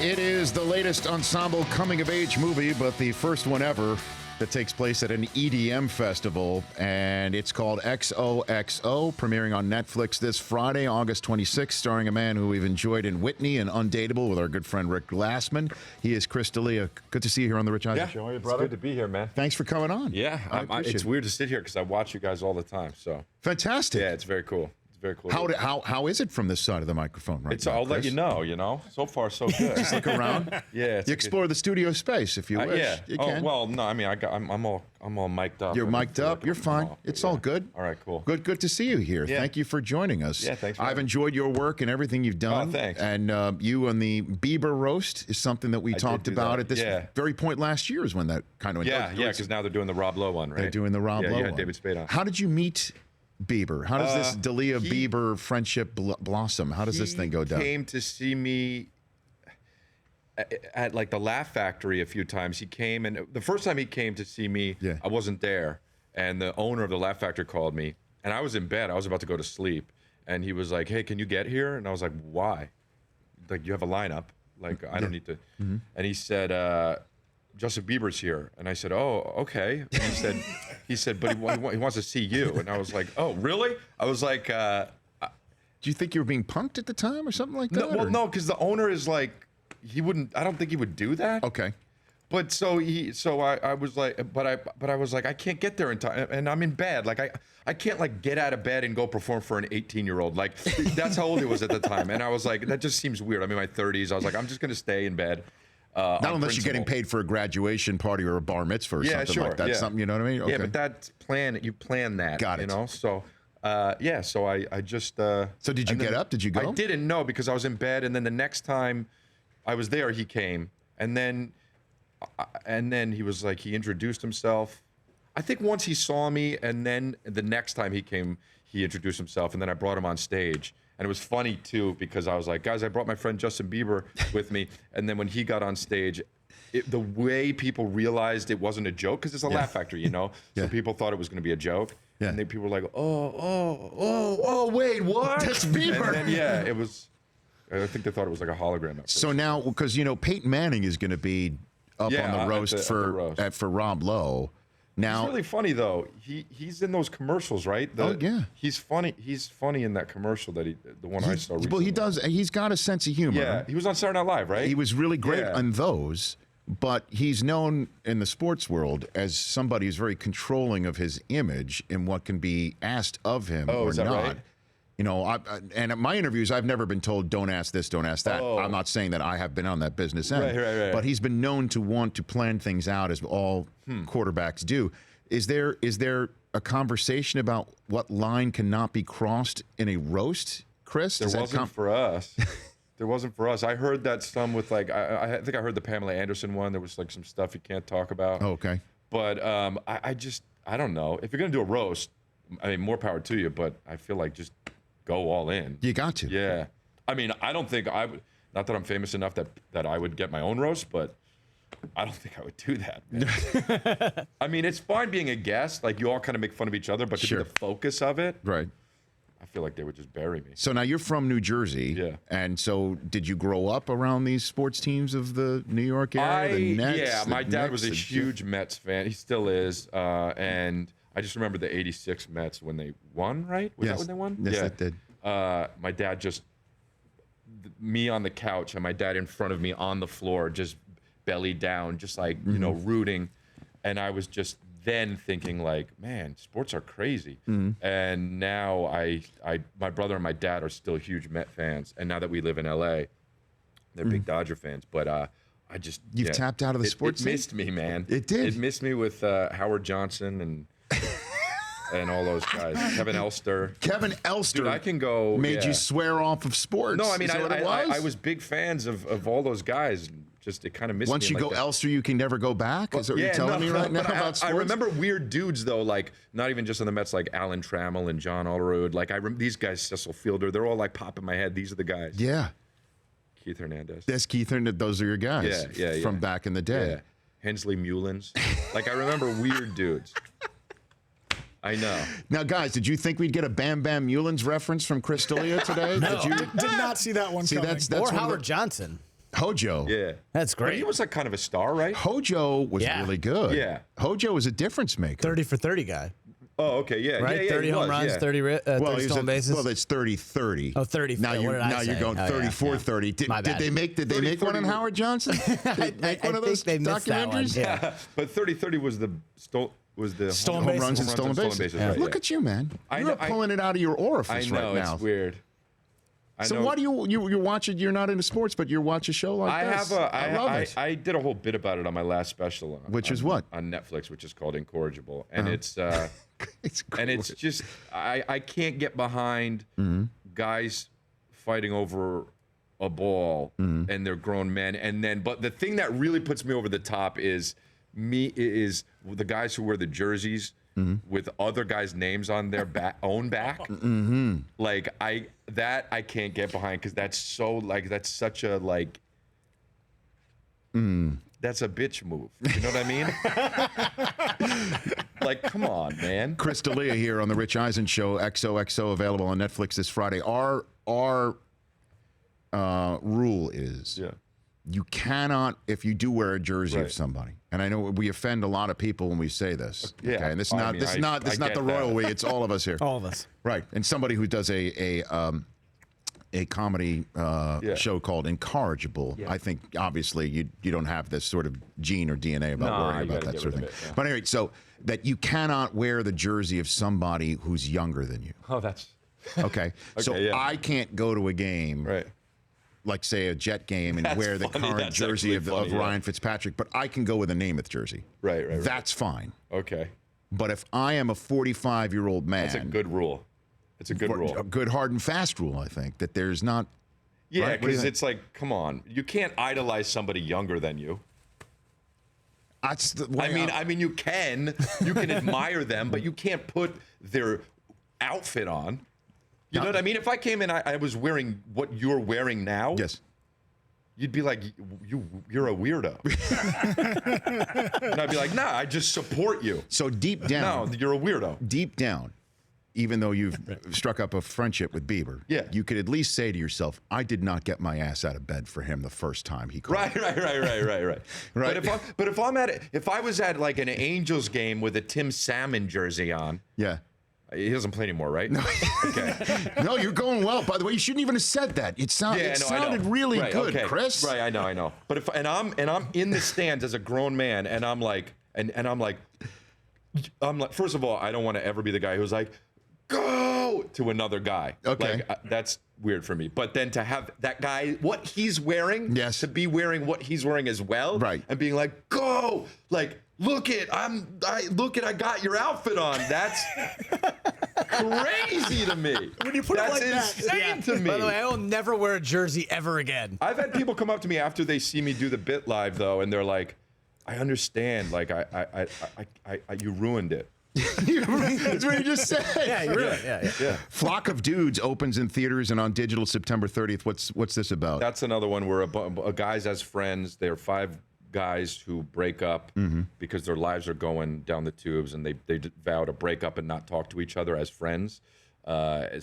It is the latest ensemble coming-of-age movie, but the first one ever that takes place at an EDM festival, and it's called XOXO, premiering on Netflix this Friday, August 26th, starring a man who we've enjoyed in Whitney and Undateable with our good friend Rick Glassman. He is Chris D'Elia. Good to see you here on The Rich Eisen Show. How are you, brother? It's good to be here, man. Thanks for coming on. Yeah, it's weird to sit here because I watch you guys all the time. So fantastic. Yeah, it's very cool. Very cool. How is it from this side of the microphone right now, I'll Chris? let you know. So far, so good. Just look around. Yeah. You explore the studio space if you wish. Yeah. You can. Well, no, I mean, I'm all mic'd up. You're mic'd up. You're fine. It's all good. All right, cool. Good to see you here. Yeah. Thank you for joining us. Yeah, thanks. I've enjoyed your work and everything you've done. Oh, thanks. And you and the Bieber roast is something that we talked about at this very point last year is when that kind of went. Yeah, because now they're doing the Rob Lowe one, right? They're doing the Rob Lowe one. David Spade on. How did you meet Bieber? How does this D'Elia Bieber friendship blossom? How does this thing go down? He came to see me at like the Laugh Factory a few times. He came, and the first time he came to see me, I wasn't there, and the owner of the Laugh Factory called me, and I was in bed. I was about to go to sleep, and he was like, "Hey, can you get here?" And I was like, "Why?" Like, you have a lineup. Like, I don't need to. And he said, Justin Bieber's here. And I said, oh, okay. And he said, but he wants to see you. And I was like, oh, really? I was like, do you think you were being punked at the time or something like that? No, because the owner is like, I don't think he would do that. Okay. But I was like, but I was like, I can't get there in time, and I'm in bed. Like I can't like get out of bed and go perform for an 18-year-old. Like that's how old he was at the time, and I was like, that just seems weird. I'm in my 30s. I was like, I'm just gonna stay in bed. Not unless you're getting paid for a graduation party or a bar mitzvah or something like that. Something, you know what I mean? Okay. Yeah, but that's you plan that. Got it. You know, so. So I just. So did you get up? Did you go? I didn't know because I was in bed, and then the next time I was there, he came, and then he was like, he introduced himself. I think once he saw me, and then the next time he came, he introduced himself, and then I brought him on stage. And it was funny too because I was like, guys, I brought my friend Justin Bieber with me, and then when he got on stage, the way people realized it wasn't a joke, because it's a Laugh Factory, you know, so people thought it was going to be a joke. And then people were like, oh, wait, what? That's Bieber. And then, it was. I think they thought it was like a hologram. So now, because Peyton Manning is going to be up on the roast for Rob Lowe. Now, he's really funny though. He's in those commercials, right? He's funny. He's funny in that commercial that the one I saw recently. Well, he does. He's got a sense of humor. Yeah, he was on Saturday Night Live, right? He was really great on those. But he's known in the sports world as somebody who's very controlling of his image and what can be asked of him or is that not. Right? You know, and at my interviews, I've never been told, don't ask this, don't ask that. I'm not saying that I have been on that business end. Right. But he's been known to want to plan things out as all quarterbacks do. Is there a conversation about what line cannot be crossed in a roast, Chris? There wasn't for us. There wasn't for us. I heard that some with like, I think I heard the Pamela Anderson one. There was like some stuff you can't talk about. Oh, okay. But I don't know. If you're going to do a roast, I mean, more power to you, but I feel like just go all in. You got to. Yeah. I mean, I don't think I would, not that I'm famous enough that I would get my own roast, but I don't think I would do that, man. I mean, it's fine being a guest. Like, you all kind of make fun of each other, but to be the focus of it. Right. I feel like they would just bury me. So now you're from New Jersey. Yeah. And so did you grow up around these sports teams of the New York area? The Nets, yeah, my dad was a huge Mets fan. He still is. And I just remember the 86 Mets when they won, right? Was that when they won? Yes, they did. My dad me on the couch and my dad in front of me on the floor, just belly down, just like, you know, rooting. And I was just then thinking like, man, sports are crazy. And now my brother and my dad are still huge Met fans. And now that we live in LA, they're big Dodger fans. But You've tapped out of the sports scene? It missed me, man. It did. It missed me with Howard Johnson and all those guys. Kevin Elster. Dude, I can go. Made you swear off of sports. No, I mean, I was big fans of all those guys. Just it kind of missed me. Once you go Elster, you can never go back? Is that what you're telling me right now about sports? I remember weird dudes, though, like, not even just on the Mets, like Alan Trammell and John Olerud. Like, I remember these guys, Cecil Fielder, they're all like popping my head. These are the guys. Yeah. Keith Hernandez. That's Keith Hernandez. Those are your guys from back in the day. Yeah. Hensley Mullins. Like, I remember weird dudes. I know. Now, guys, did you think we'd get a Bam Bam Mullins reference from Chris D'Elia today? No, did not see that one coming. That's or Howard Johnson. Hojo. Yeah. That's But great. he was like kind of a star, right? Hojo was Yeah. really good. Yeah. Hojo was a difference maker. 30 for 30 guy, Oh, okay, yeah, right? yeah, yeah. 30 he home was, runs, yeah. 30, 30 stolen bases. Well, that's 30-30. Oh, 30. Now What you're did I now you're say? going Oh, yeah, 34-30. Did, My did bad. they make one on 30-30 Howard Johnson? Did they make one of those think they missed that one. documentaries? Yeah. But 30-30 was the Stolen home bases. runs Runs and stolen bases. right, Look yeah. at you, man. I You're know- pulling it out of your I orifice know right now. it's weird. I So know. why do you watch it? You're not into sports, but you watch a show like I this. have love it. I did a whole bit about it on my last special, Which is what? on Netflix, which is called Incorrigible, and it's and it's just I can't get behind guys fighting over a ball and they're grown men, and then but the thing that really puts me over the top is the guys who wear the jerseys with other guys' names on their own back. Like I can't get behind because that's so like that's such a like. That's a bitch move. You know what I mean? Like, come on, man. Chris D'Elia here on the Rich Eisen Show. XOXO available on Netflix this Friday. Our rule is you cannot, if you do wear a jersey of Right. somebody, and I know we offend a lot of people when we say this. Yeah. Okay? And this is I not mean, this is I- not this I is not get the that. royal we. It's all of us here. All of us. Right. And somebody who does a comedy show called Incorrigible. I think obviously you don't have this sort of gene or DNA about No, worrying you about gotta that get sort of rid thing. of it, yeah. But anyway, so that you cannot wear the jersey of somebody who's younger than you. Oh, that's Okay. So yeah. I can't go to a game, right. like say a Jet game, and That's wear the funny. current That's jersey of, actually funny, yeah. Ryan Fitzpatrick, but I can go with a Namath jersey. Right. That's fine. Okay. But if I am a 45-year-old man, That's a good rule. It's a good rule. a good hard and fast rule, I think, that there's not. Yeah, Right, what do you because think? it's like, come on, you can't idolize somebody younger than you. That's the way I mean, you can admire them, but you can't put their outfit on. You know what I mean? If I came in, I was wearing what you're wearing now. Yes. You'd be like, you're a weirdo. And I'd be like, nah, I just support you. So deep down, No, you're a weirdo. deep down, even though you've struck up a friendship with Bieber, Yeah. you could at least say to yourself, I did not get my ass out of bed for him the first time he called. Right. Right. If I was at like an Angels game with a Tim Salmon jersey on, Yeah. he doesn't play anymore, right? No. Okay. No, you're going well. By the way, you shouldn't even have said that. It I sounded know. really Right, good, okay. Chris. Right, I know. But if I'm in the stands as a grown man, and I'm like, I'm like, first of all, I don't want to ever be the guy who's like, go to another guy. Okay. Like, that's weird for me. But then to have that guy, what he's wearing, Yes. to be wearing what he's wearing as well, Right. and being like, go, like, I got your outfit on. That's crazy to me. When you put That's it like insane that. to me. By the way, I will never wear a jersey ever again. I've had people come up to me after they see me do the bit live though, and they're like, "I understand. Like, you ruined it." That's what you just said. Yeah, you're right. Yeah. Flock of Dudes opens in theaters and on digital September 30th. What's this about? That's another one where guys as friends. They're 5 guys who break up because their lives are going down the tubes, and they vow to break up and not talk to each other as friends, and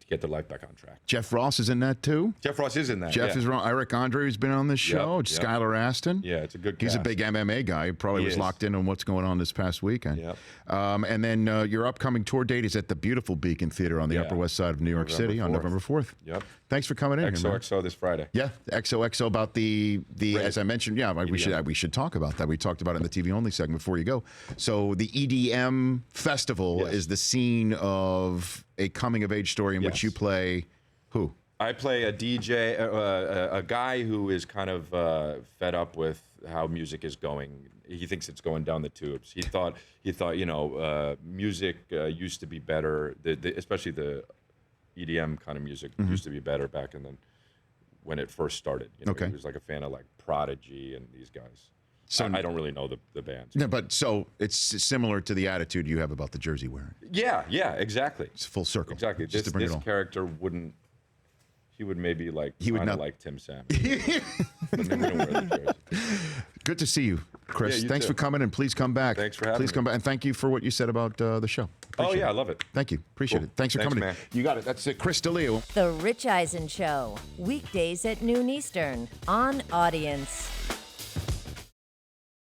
to get their life back on track. Jeff Ross is in that too. Jeff Ross is in that. Jeff yeah. is wrong. Eric Andre, who's been on this show. Yep. Skylar Aston. Yeah, it's a good He's a cast. big MMA guy. He probably He was is. locked in on what's going on this past weekend. Yep. And then your upcoming tour date is at the beautiful Beacon Theater on the Yeah. Upper West Side of New York November City on 4th. November 4th. Yep. Thanks for coming in. here, man. XOXO this Friday. Yeah, XOXO about the as I mentioned. Yeah, we EDM. should talk about that. We talked about it in the TV only segment before you go. So the EDM festival Yes. is the scene of a coming of age story in which Yes. you play who? I play a DJ, a guy who is kind of fed up with how music is going. He thinks it's going down the tubes. He thought, music used to be better. Especially the EDM kind of music used to be better back when it first started. You know, Okay. He was like a fan of like Prodigy and these guys. So- I don't really know the bands. No, but so it's similar to the attitude you have about the jersey wearing. Yeah, exactly. It's full circle. Exactly. Just to bring This it all. character wouldn't. He would maybe like. He would kinda not- like Tim Salmon. But maybe don't wear the jersey. Good to see you, Chris. Yeah, you Thanks too. for coming, and please come back. Thanks for having Please me. come back, and thank you for what you said about the show. Oh, yeah, I love it. Thank you. Appreciate Cool. it. Thanks for Thanks, coming. man. You got it. That's Chris D'Elia. The Rich Eisen Show, weekdays at noon Eastern on Audience.